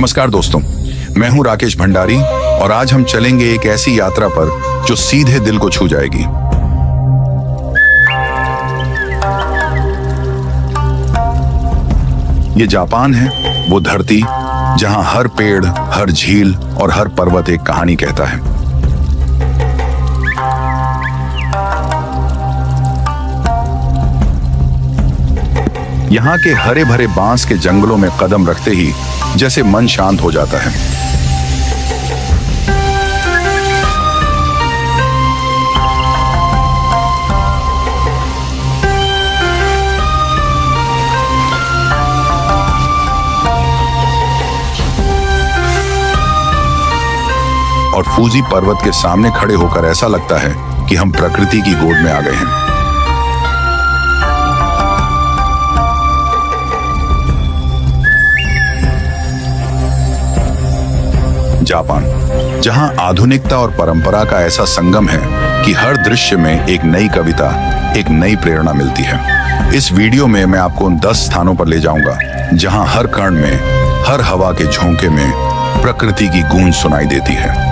नमस्कार दोस्तों, मैं हूं राकेश भंडारी और आज हम चलेंगे एक ऐसी यात्रा पर जो सीधे दिल को छू जाएगी। ये जापान है, वो धरती जहां हर पेड़, हर झील और हर पर्वत एक कहानी कहता है। यहाँ के हरे भरे बांस के जंगलों में कदम रखते ही जैसे मन शांत हो जाता है। और फूजी पर्वत के सामने खड़े होकर ऐसा लगता है कि हम प्रकृति की गोद में आ गए हैं। जापान, जहां आधुनिकता और परंपरा का ऐसा संगम है कि हर दृश्य में एक नई कविता, एक नई प्रेरणा मिलती है। इस वीडियो में मैं आपको उन 10 स्थानों पर ले जाऊंगा जहां हर कण में, हर हवा के झोंके में प्रकृति की गूंज सुनाई देती है।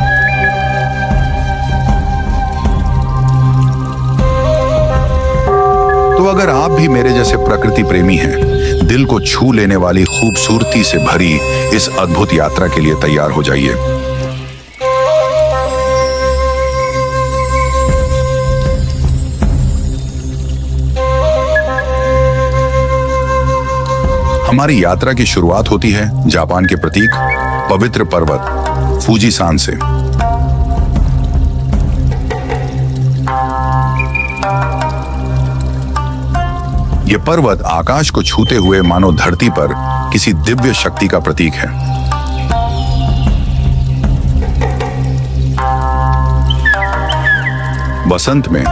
तो अगर आप भी मेरे जैसे प्रकृति प्रेमी हैं, दिल को छू लेने वाली खूबसूरती से भरी इस अद्भुत यात्रा के लिए तैयार हो जाइए। हमारी यात्रा की शुरुआत होती है जापान के प्रतीक पवित्र पर्वत फूजीसान से। ये पर्वत आकाश को छूते हुए मानो धरती पर किसी दिव्य शक्ति का प्रतीक है। बसंत में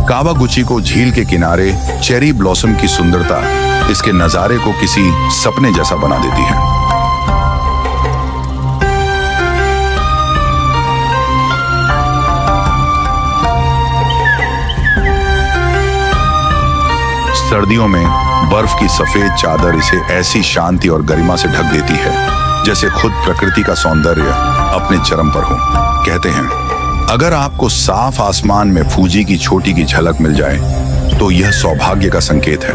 कावागुची झील के किनारे चेरी ब्लॉसम की सुंदरता इसके नजारे को किसी सपने जैसा बना देती है। सर्दियों में बर्फ की सफेद चादर इसे ऐसी शांति और गरिमा से ढक देती है जैसे खुद प्रकृति का सौंदर्य अपने चरम पर हो। कहते हैं, अगर आपको साफ आसमान में फूजी की छोटी की झलक मिल जाए तो यह सौभाग्य का संकेत है।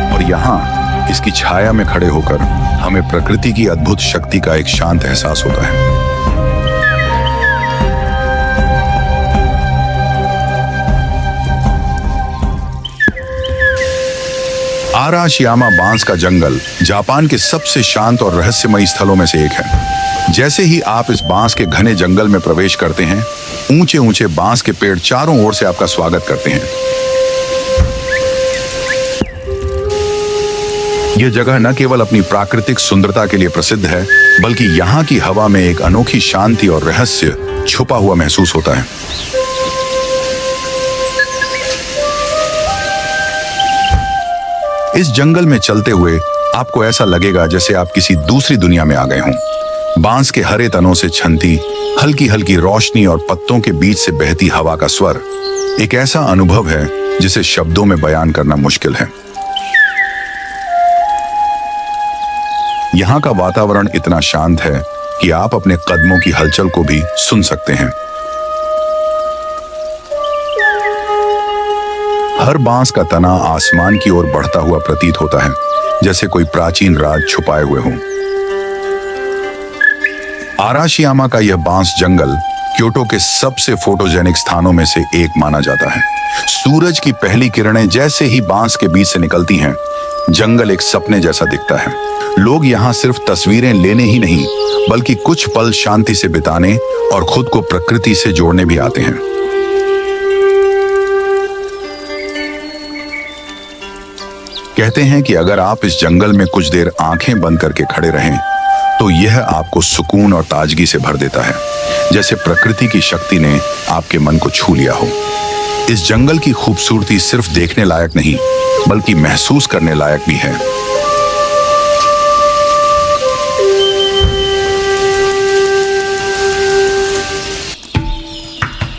और यहाँ इसकी छाया में खड़े होकर हमें प्रकृति की अद्भुत शक्ति का एक शांत एहसास होता है। आराशियामा बांस का जंगल जापान के सबसे शांत और रहस्यमयी स्थलों में से एक है। जैसे ही आप इस बांस के घने जंगल में प्रवेश करते हैं, ऊंचे ऊंचे बांस के पेड़ चारों ओर से आपका स्वागत करते हैं। यह जगह न केवल अपनी प्राकृतिक सुंदरता के लिए प्रसिद्ध है, बल्कि यहाँ की हवा में एक अनोखी शांति और रहस्य छुपा हुआ महसूस होता है। इस जंगल में चलते हुए आपको ऐसा लगेगा जैसे आप किसी दूसरी दुनिया में आ गए हों। बांस के हरे तनों से छनती हल्की हल्की रोशनी और पत्तों के बीच से बहती हवा का स्वर एक ऐसा अनुभव है जिसे शब्दों में बयान करना मुश्किल है। यहाँ का वातावरण इतना शांत है कि आप अपने कदमों की हलचल को भी सुन सकते हैं। हर बांस का तना आसमान की ओर बढ़ता हुआ प्रतीत होता है, जैसे कोई प्राचीन राज छुपाए हुए हों। आराशियामा का यह बांस जंगल क्योटो के सबसे फोटोजेनिक स्थानों में से एक माना जाता है। सूरज की पहली किरणें जैसे ही बांस के बीच से निकलती हैं, जंगल एक सपने जैसा दिखता है। लोग यहाँ सिर्फ तस्वीरें लेने ही नहीं, बल्कि कुछ पल शांति से बिताने और खुद को प्रकृति से जोड़ने भी आते हैं। कहते हैं कि अगर आप इस जंगल में कुछ देर आंखें बंद करके खड़े रहें तो यह आपको सुकून और ताजगी से भर देता है, जैसे प्रकृति की शक्ति ने आपके मन को छू लिया हो। इस जंगल की खूबसूरती सिर्फ देखने लायक नहीं, बल्कि महसूस करने लायक भी है।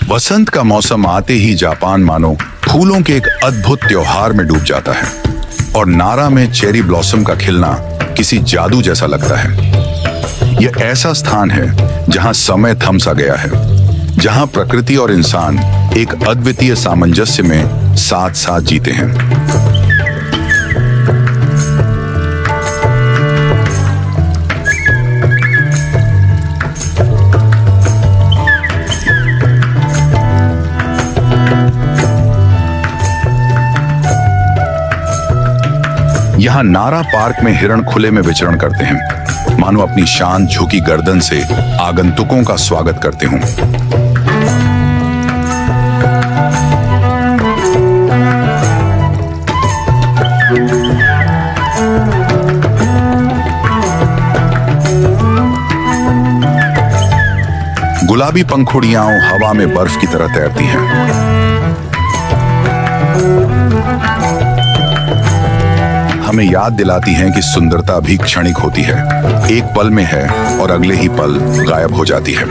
वसंत का मौसम आते ही जापान मानो फूलों के एक अद्भुत त्योहार में डूब जाता है। और नारा में चेरी ब्लॉसम का खिलना किसी जादू जैसा लगता है। यह ऐसा स्थान है जहां समय थम सा गया है, जहां प्रकृति और इंसान एक अद्वितीय सामंजस्य में साथ साथ जीते हैं। यहाँ नारा पार्क में हिरण खुले में विचरण करते हैं, मानो अपनी शांत झुकी गर्दन से आगंतुकों का स्वागत करते हों। गुलाबी पंखुड़ियां हवा में बर्फ की तरह तैरती हैं। हमें याद दिलाती हैं कि सुंदरता भी क्षणिक होती है, एक पल में है और अगले ही पल गायब हो जाती है।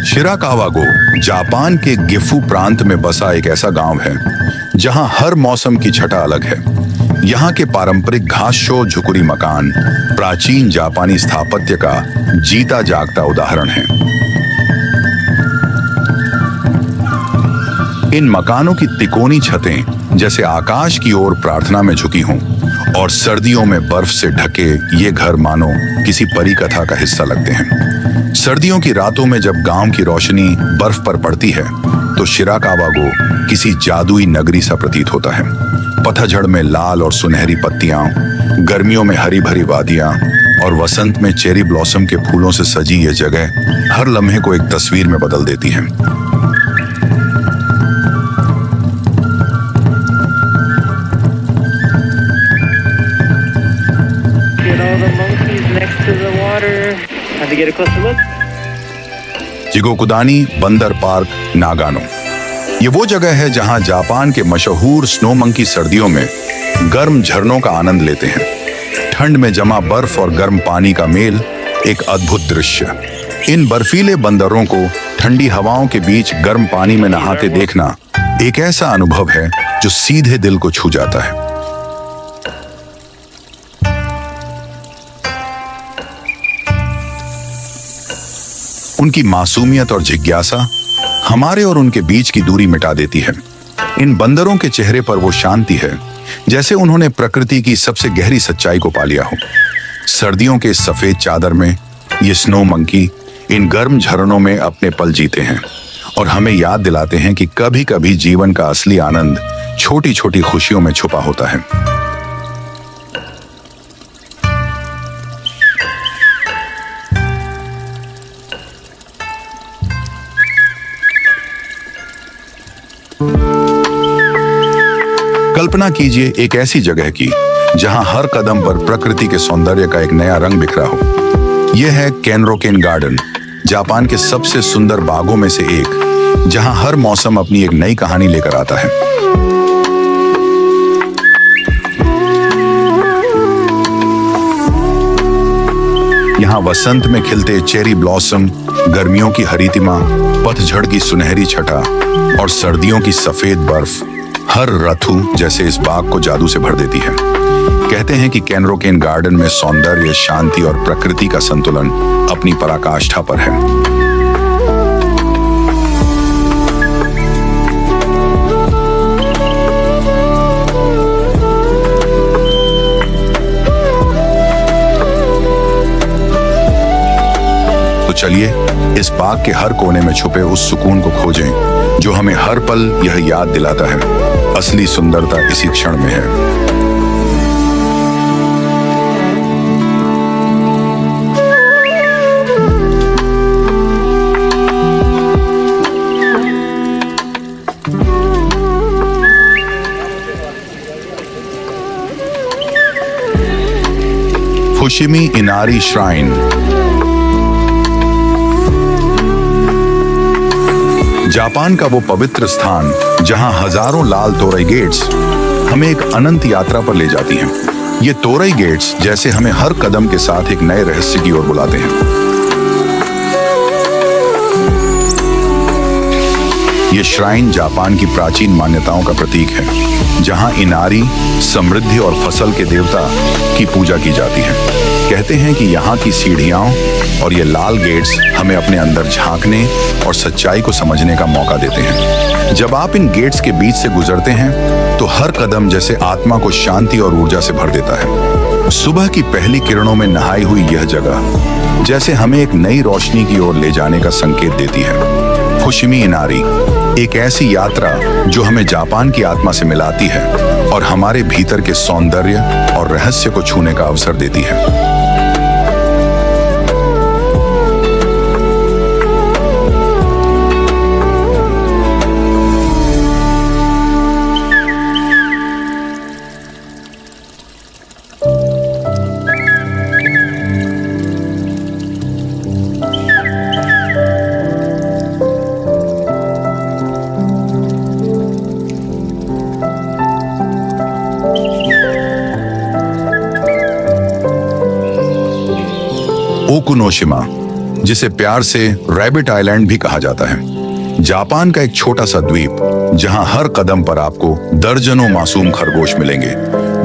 शिराकावागो जापान के गिफू प्रांत में बसा एक ऐसा गांव है जहां हर मौसम की छटा अलग है। यहाँ के पारंपरिक घास-शो झुकुरी मकान प्राचीन जापानी स्थापत्य का जीता जागता उदाहरण है। इन मकानों की तिकोनी छतें जैसे आकाश की ओर प्रार्थना में झुकी हों और सर्दियों में बर्फ से ढके ये घर मानो किसी परी कथा का हिस्सा लगते हैं। सर्दियों की रातों में जब गांव की रोशनी बर्फ पर पड़ती है तो शिराकावागो किसी जादुई नगरी सा प्रतीत होता है। पतझड़ में लाल और सुनहरी पत्तियां, गर्मियों में हरी भरी वादियां और वसंत में चेरी ब्लॉसम के फूलों से सजी ये जगह हर लम्हे को एक तस्वीर में बदल देती है। जिगोकुदानी बंदर पार्क, नागानो। ये वो जगह है जहां जापान के मशहूर स्नो मंकी सर्दियों में गर्म झरनों का आनंद लेते हैं। ठंड में जमा बर्फ और गर्म पानी का मेल एक अद्भुत दृश्य। इन बर्फीले बंदरों को ठंडी हवाओं के बीच गर्म पानी में नहाते देखना एक ऐसा अनुभव है जो सीधे दिल को छू जाता है। उनकी मासूमियत और जिज्ञासा हमारे और उनके बीच की दूरी मिटा देती है। इन बंदरों के चेहरे पर वो शांति है जैसे उन्होंने प्रकृति की सबसे गहरी सच्चाई को पा लिया हो। सर्दियों के सफेद चादर में ये स्नो मंकी इन गर्म झरनों में अपने पल जीते हैं और हमें याद दिलाते हैं कि कभी कभी जीवन का असली आनंद छोटी छोटी खुशियों में छुपा होता है। कल्पना कीजिए एक ऐसी जगह की जहां हर कदम पर प्रकृति के सौंदर्य का एक नया रंग बिखरा हो। यह है केनरोकेन गार्डन, जापान के सबसे सुंदर बागों में से एक, जहां हर मौसम अपनी एक नई कहानी लेकर आता है। यहाँ वसंत में खिलते चेरी ब्लॉसम, गर्मियों की हरितिमा, पतझड़ की सुनहरी छटा और सर्दियों की सफेद बर्फ हर ऋतु जैसे इस बाग को जादू से भर देती है। कहते हैं कि केनरोकेन गार्डन में सौंदर्य, शांति और प्रकृति का संतुलन अपनी पराकाष्ठा पर है। तो चलिए इस बाग के हर कोने में छुपे उस सुकून को खोजें जो हमें हर पल यह याद दिलाता है, असली सुंदरता इसी क्षण में है। Fushimi Inari shrine. जापान का वो पवित्र स्थान जहां हजारों लाल तोरई गेट्स हमें एक अनंत यात्रा पर ले जाती हैं। ये तोरई गेट्स जैसे हमें हर कदम के साथ एक नए रहस्य की ओर बुलाते हैं। ये श्राइन जापान की प्राचीन मान्यताओं का प्रतीक है, जहां इनारी, समृद्धि और फसल के देवता की पूजा की जाती है। कहते हैं कि यहाँ की सीढ़ियां और ये लाल गेट्स हमें अपने अंदर झांकने और सच्चाई को समझने का मौका देते हैं। जब आप इन गेट्स के बीच से गुजरते हैं तो हर कदम जैसे आत्मा को शांति और ऊर्जा से भर देता है। सुबह की पहली किरणों में नहाई हुई यह जगह जैसे हमें एक नई रोशनी की ओर ले जाने का संकेत देती है। फुशिमी इनारी एक ऐसी यात्रा जो हमें जापान की आत्मा से मिलाती है और हमारे भीतर के सौंदर्य और रहस्य को छूने का अवसर देती है। ओकुनोशिमा, जिसे प्यार से रैबिट आइलैंड भी कहा जाता है, जापान का एक छोटा सा द्वीप जहां हर कदम पर आपको दर्जनों मासूम खरगोश मिलेंगे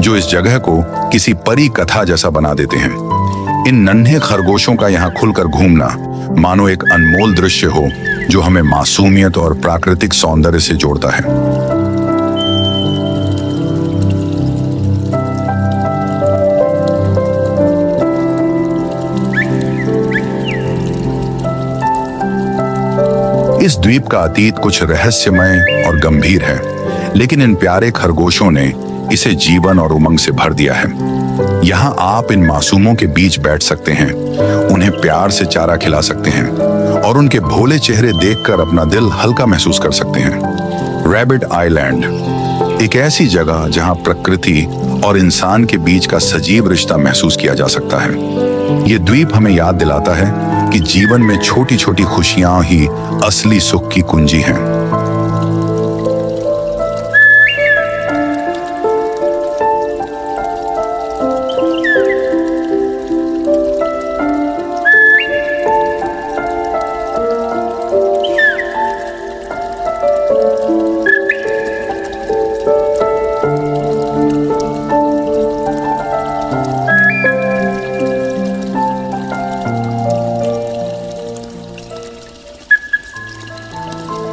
जो इस जगह को किसी परी कथा जैसा बना देते हैं। इन नन्हे खरगोशों का यहाँ खुलकर घूमना मानो एक अनमोल दृश्य हो जो हमें मासूमियत और प्राकृतिक सौंदर्य से जोड़ता है। इस द्वीप का अतीत कुछ रहस्यमय और गंभीर है, लेकिन इन प्यारे खरगोशों ने इसे जीवन और उमंग से भर दिया है। यहाँ आप इन मासूमों के बीच बैठ सकते हैं, उन्हें प्यार से चारा खिला सकते हैं और उनके भोले चेहरे देखकर अपना दिल हल्का महसूस कर सकते हैं। रैबिट आइलैंड एक ऐसी जगह जहाँ प्रकृति और इंसान के बीच का सजीव रिश्ता महसूस किया जा सकता है। ये द्वीप हमें याद दिलाता है कि जीवन में छोटी छोटी खुशियां ही असली सुख की कुंजी हैं।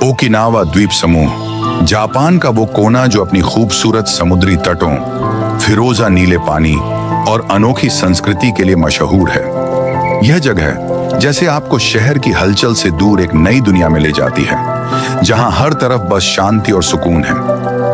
ओकिनावा द्वीप समूह जापान का वो कोना जो अपनी खूबसूरत समुद्री तटों, फिरोजा नीले पानी और अनोखी संस्कृति के लिए मशहूर है। यह जगह जैसे आपको शहर की हलचल से दूर एक नई दुनिया में ले जाती है, जहां हर तरफ बस शांति और सुकून है।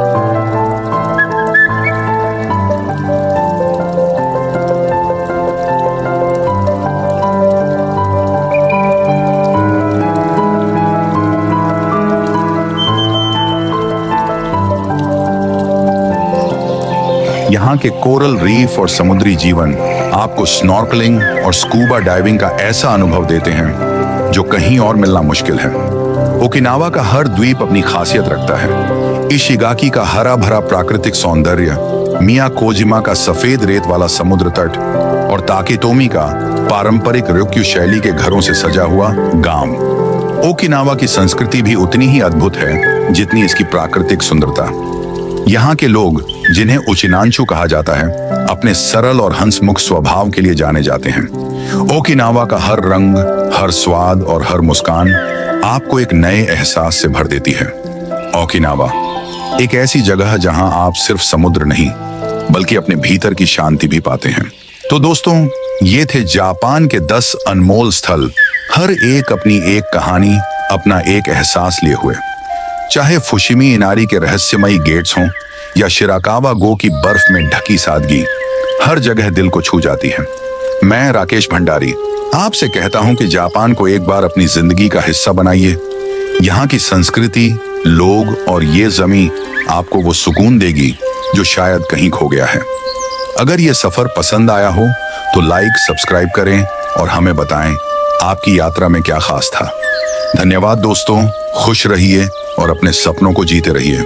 यहाँ के कोरल रीफ और समुद्री जीवन आपको स्नॉर्कलिंग और स्कूबा डाइविंग का ऐसा अनुभव देते हैं जो कहीं और मिलना मुश्किल है। ओकिनावा का हर द्वीप अपनी खासियत रखता है। इशिगाकी का हरा भरा प्राकृतिक सौंदर्य, मियाकोजिमा का सफेद रेत वाला समुद्र तट और ताकेतोमी का पारंपरिक ryukyu शैली के घरों से सजा हुआ गांव। ओकिनावा की संस्कृति भी उतनी ही अद्भुत है जितनी इसकी प्राकृतिक सुंदरता। यहाँ के लोग, जिन्हें उचिनांचू कहा जाता है, अपने सरल और हंसमुख स्वभाव के लिए जाने जाते हैं। ओकिनावा का हर रंग, हर स्वाद और हर मुस्कान आपको एक नए एहसास से भर देती है। ओकिनावा एक ऐसी जगह जहां आप सिर्फ समुद्र नहीं बल्कि अपने भीतर की शांति भी पाते हैं। तो दोस्तों, ये थे जापान के 10 अनमोल स्थल, हर एक अपनी एक कहानी, अपना एक एहसास लिए हुए। चाहे फुशिमी इनारी के रहस्यमयी गेट्स हों या शिराकावा गो की बर्फ में ढकी सादगी, हर जगह दिल को छू जाती है। मैं राकेश भंडारी आपसे कहता हूं कि जापान को एक बार अपनी जिंदगी का हिस्सा बनाइए। यहाँ की संस्कृति, लोग और ये जमीन आपको वो सुकून देगी जो शायद कहीं खो गया है। अगर ये सफर पसंद आया हो तो लाइक, सब्सक्राइब करें और हमें बताएं आपकी यात्रा में क्या खास था। धन्यवाद दोस्तों, खुश रहिए और अपने सपनों को जीते रहिए।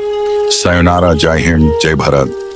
सायोनारा, जय हिंद, जय भारत।